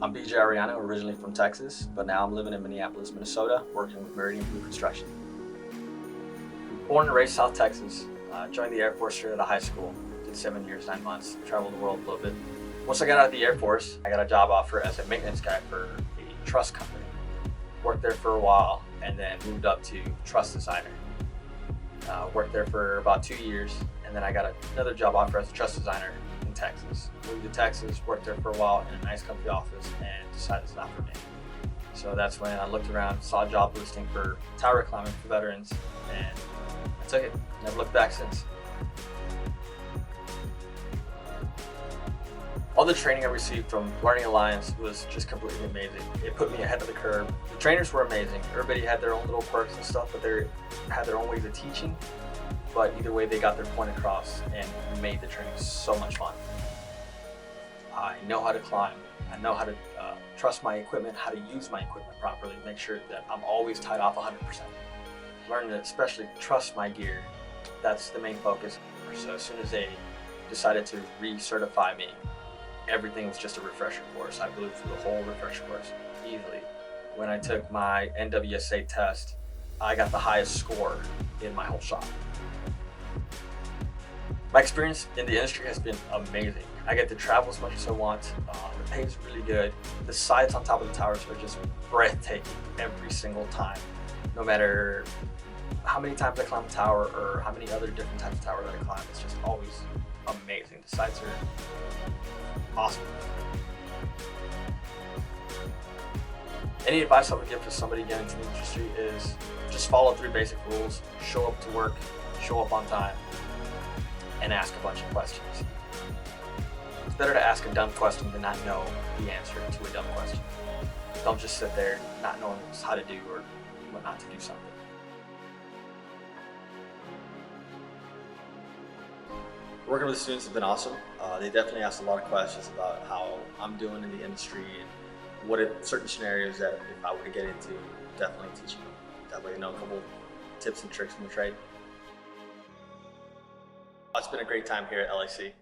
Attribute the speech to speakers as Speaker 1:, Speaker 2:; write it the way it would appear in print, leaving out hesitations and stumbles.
Speaker 1: I'm BJ Arellano, originally from Texas, but now I'm living in Minneapolis, Minnesota, working with Meridian Blue Construction. Born and raised South Texas, joined the Air Force straight out of high school, did 7 years, 9 months, traveled the world a little bit. Once I got out of the Air Force, I got a job offer as a maintenance guy for a truss company. Worked there for a while and then moved up to truss designer. Worked there for about 2 years, and then I got another job offer as a truss designer in Texas. Moved to Texas, worked there for a while in a nice company office, and decided it's not for me. So that's when I looked around, saw a job listing for tower climbing for veterans, and I took it. Never looked back since. All the training I received from Learning Alliance was just completely amazing. It put me ahead of the curve. The trainers were amazing. Everybody had their own little quirks and stuff, but they had their own ways of teaching. But either way, they got their point across and made the training so much fun. I know how to climb. I know how to trust my equipment, how to use my equipment properly, make sure that I'm always tied off 100%. Learn to especially trust my gear. That's the main focus. So as soon as they decided to recertify me, everything was just a refresher course. I blew through the whole refresher course easily. When I took my NWSA test, I got the highest score in my whole shop. My experience in the industry has been amazing. I get to travel as much as I want. The pay is really good. The sights on top of the towers are just breathtaking every single time. No matter how many times I climb a tower or how many other different types of towers that I climb, it's just always amazing. The sights are awesome. Any advice I would give to somebody getting into the industry is just follow 3 basic rules. Show up to work, show up on time, and ask a bunch of questions. It's better to ask a dumb question than not know the answer to a dumb question. Don't just sit there not knowing how to do or what not to do something. Working with students has been awesome. They definitely asked a lot of questions about how I'm doing in the industry and what are certain scenarios that if I were to get into, definitely teach them. That way they know a couple tips and tricks in the trade. It's been a great time here at LAC.